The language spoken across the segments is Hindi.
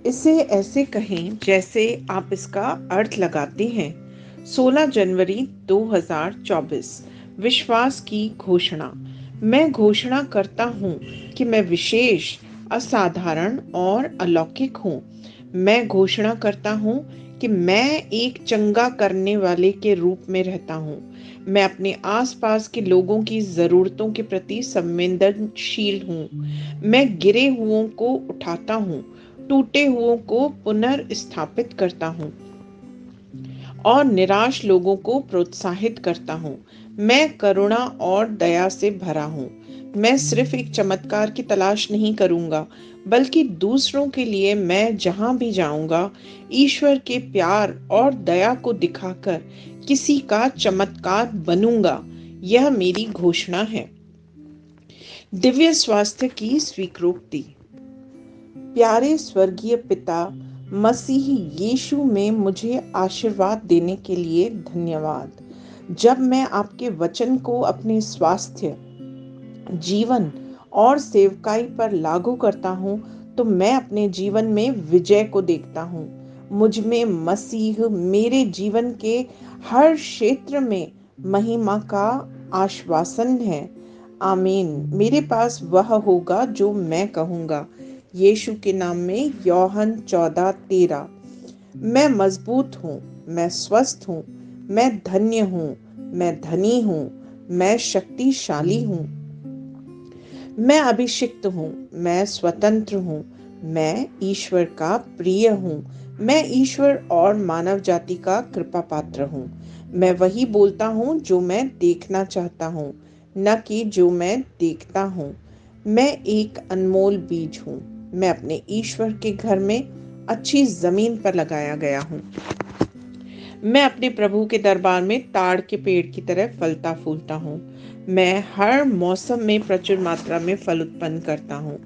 इसे ऐसे कहें जैसे आप इसका अर्थ लगाते हैं। 16 जनवरी 2024। विश्वास की घोषणा। मैं घोषणा करता हूँ कि मैं विशेष, असाधारण और अलौकिक हूँ। मैं घोषणा करता हूँ कि मैं एक चंगा करने वाले के रूप में रहता हूँ। मैं अपने आसपास के लोगों की ज़रूरतों के प्रति संवेदनशील हूँ। मैं गिरे हुओं को उठाता हूँ, टूटे हुओं को पुनर्स्थापित करता हूँ और निराश लोगों को प्रोत्साहित करता हूँ। मैं करुणा और दया से भरा हूँ। मैं सिर्फ एक चमत्कार की तलाश नहीं करूंगा, बल्कि दूसरों के लिए मैं जहां भी जाऊंगा, ईश्वर के प्यार और दया को दिखाकर किसी का चमत्कार बनूंगा। यह मेरी घोषणा है। दिव्य स्वास्थ्य की स्वीकृति। प्यारे स्वर्गीय पिता, मसीह यीशु में मुझे आशीर्वाद देने के लिए धन्यवाद। जब मैं आपके वचन को अपने स्वास्थ्य, जीवन और सेवकाई पर लागू करता हूँ, तो मैं अपने जीवन में विजय को देखता हूँ। मुझ में मसीह मेरे जीवन के हर क्षेत्र में महिमा का आश्वासन है। आमीन। मेरे पास वह होगा जो मैं कहूँगा। यीशु के नाम में। यूहन्ना 14:13। मैं मजबूत हूँ, मैं स्वस्थ हूँ, मैं धन्य हूँ, मैं धनी हूँ, मैं शक्तिशाली हूँ, मैं अभिषिक्त हूँ, मैं स्वतंत्र हूँ, मैं ईश्वर का प्रिय हूँ, मैं ईश्वर और मानव जाति का कृपा पात्र हूँ। मैं वही बोलता हूँ जो मैं देखना चाहता हूँ, न कि जो मैं देखता हूँ। मैं एक अनमोल बीज हूँ। मैं अपने ईश्वर के घर में अच्छी जमीन पर लगाया गया हूँ। मैं अपने प्रभु के दरबार में ताड़ के पेड़ की तरह फलता फूलता हूँ। मैं हर मौसम में प्रचुर मात्रा में फल उत्पन्न करता हूँ।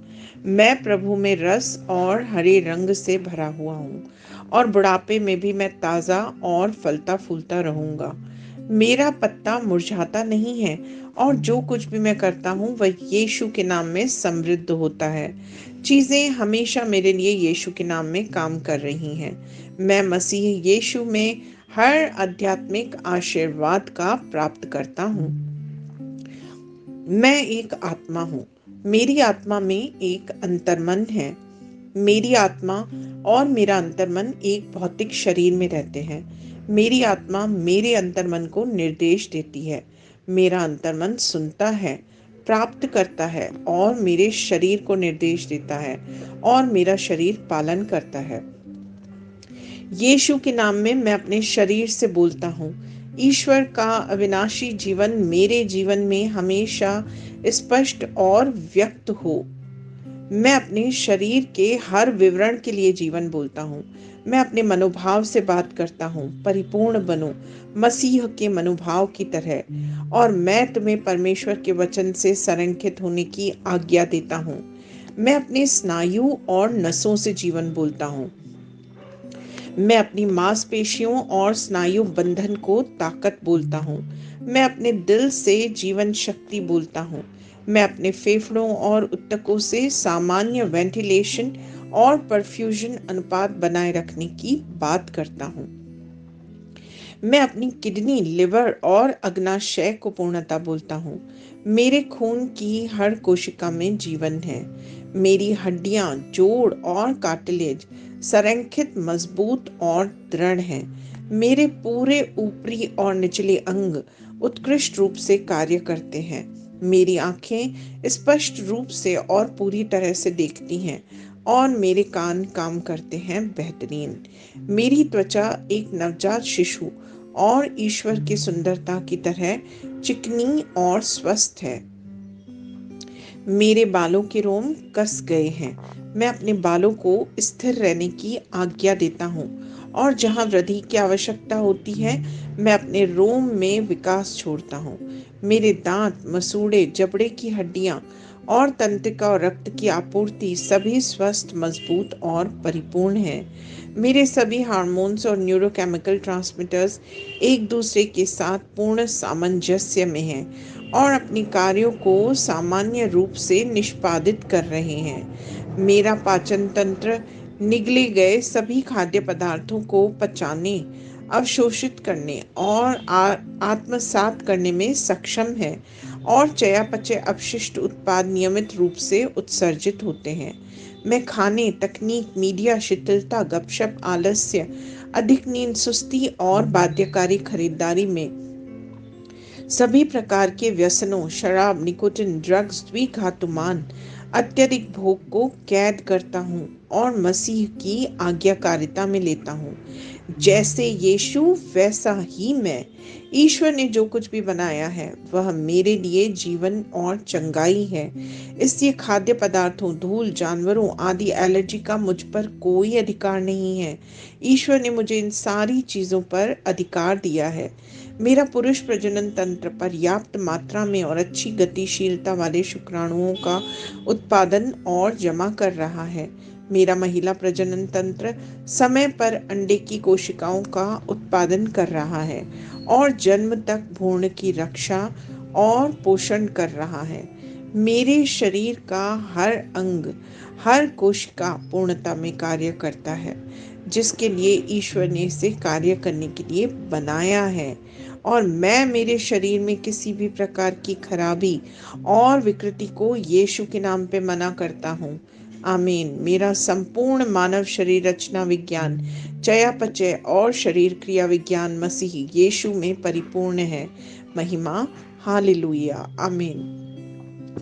मैं प्रभु में रस और हरे रंग से भरा हुआ हूँ और बुढ़ापे में भी मैं ताज़ा और फलता फूलता रहूँगा। मेरा पत्ता मुरझाता नहीं है और जो कुछ भी मैं करता हूँ वह यीशु के नाम में समृद्ध होता है। चीज़ें हमेशा मेरे लिए यीशु के नाम में काम कर रही हैं। मैं मसीह यीशु में हर आध्यात्मिक आशीर्वाद का प्राप्त करता हूँ। मैं एक आत्मा हूँ। मेरी आत्मा में एक अंतर्मन है। मेरी आत्मा और मेरा अंतर्मन एक भौतिक शरीर में रहते हैं। मेरी आत्मा मेरे अंतर्मन को निर्देश देती है। मेरा अंतर्मन सुनता है, प्राप्त करता है और मेरे शरीर को निर्देश देता है और मेरा शरीर पालन करता है। यीशु के नाम में मैं अपने शरीर से बोलता हूँ, ईश्वर का अविनाशी जीवन मेरे जीवन में हमेशा स्पष्ट और व्यक्त हो। मैं अपने शरीर के हर विवरण के लिए जीवन बोलता हूँ। मैं अपने मनोभाव से बात करता हूँ, परिपूर्ण बनो मसीह के मनोभाव की तरह। और मैं तुम्हें परमेश्वर के वचन से संरेखित होने की आज्ञा देता हूँ। मैं अपने स्नायु और नसों से जीवन बोलता हूँ। मैं अपनी मांसपेशियों और स्नायु बंधन को ताकत बोलता हूँ। मैं अपने दिल से जीवन शक्ति बोलता हूँ। मैं अपने फेफड़ों और ऊतकों से सामान्य वेंटिलेशन और परफ्यूजन अनुपात बनाए रखने की बात करता हूँ। मैं अपनी किडनी, लिवर और अग्नाशय को पूर्णता बोलता हूँ। मेरे खून की हर कोशिका में जीवन है। मेरी हड्डियां, जोड़ और कार्टिलेज संरेखित, मजबूत और दृढ़ हैं। मेरे पूरे ऊपरी और निचले अंग उत्कृष्ट रूप से कार्य करते हैं। मेरी आंखें स्पष्ट रूप से और पूरी तरह से देखती हैं और मेरे कान काम करते हैं बेहतरीन। मेरी त्वचा एक नवजात शिशु और ईश्वर की सुंदरता की तरह चिकनी और स्वस्थ है। मेरे बालों के रोम कस गए हैं। मैं अपने बालों को स्थिर रहने की आज्ञा देता हूँ और जहाँ वृद्धि की आवश्यकता होती है, मैं अपने रोम में विकास छोड़ता हूँ। मेरे दांत, मसूड़े, जबड़े की हड्डियाँ और तंत्रिका और रक्त की आपूर्ति सभी स्वस्थ, मजबूत और परिपूर्ण हैं। मेरे सभी हार्मोन्स और न्यूरोकेमिकल ट्रांसमीटर्स एक दूसरे के साथ पूर्ण सामंजस्य में हैं और अपने कार्यों को सामान्य रूप से निष्पादित कर रहे हैं। मेरा पाचन तंत्र निगले गए सभी खाद्य पदार्थों को पचाने, अवशोषित करने और आत्मसात करने में सक्षम है और चयापचय अपशिष्ट उत्पाद नियमित रूप से उत्सर्जित होते हैं। मैं खाने, तकनीक, मीडिया, शिथिलता, गपशप, आलस्य, अधिक नींद, सुस्ती और बाध्यकारी खरीदारी में सभी प्रकार के व्यसनों, शराब, निकोटिन, ड्रग्स, द्विघातुमान, अत्यधिक भोग को कैद करता हूँ और मसीह की आज्ञाकारिता में लेता हूँ। जैसे यीशु वैसा ही मैं। ईश्वर ने जो कुछ भी बनाया है वह मेरे लिए जीवन और चंगाई है। इसलिए खाद्य पदार्थों, धूल, जानवरों आदि एलर्जी का मुझ पर कोई अधिकार नहीं है। ईश्वर ने मुझे इन सारी चीजों पर अधिकार दिया है। मेरा पुरुष प्रजनन तंत्र पर्याप्त मात्रा में और अच्छी गतिशीलता वाले शुक्राणुओं का उत्पादन और जमा कर रहा है। मेरा महिला प्रजनन तंत्र समय पर अंडे की कोशिकाओं का उत्पादन कर रहा है और जन्म तक भ्रूण की रक्षा और पोषण कर रहा है। मेरे शरीर का हर अंग, हर कोशिका पूर्णता में कार्य करता है, जिसके लिए ईश्वर ने इसे कार्य करने के लिए बनाया है। और मैं मेरे शरीर में किसी भी प्रकार की खराबी और विकृति को यीशु के नाम पे मना करता हूँ। आमीन। मेरा संपूर्ण मानव शरीर रचना विज्ञान, चयापचय और शरीर क्रिया विज्ञान मसीह यीशु में परिपूर्ण है। महिमा, हालेलुया, आमीन।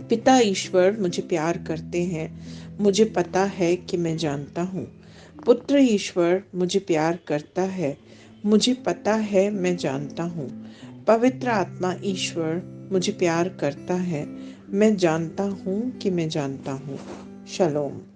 पिता ईश्वर मुझे प्यार करते हैं, मुझे पता है कि मैं जानता हूँ। पुत्र ईश्वर मुझे प्यार करता है, मुझे पता है मैं जानता हूँ। पवित्र आत्मा ईश्वर मुझे प्यार करता है, मैं जानता हूँ कि मैं जानता हूँ। शलोम।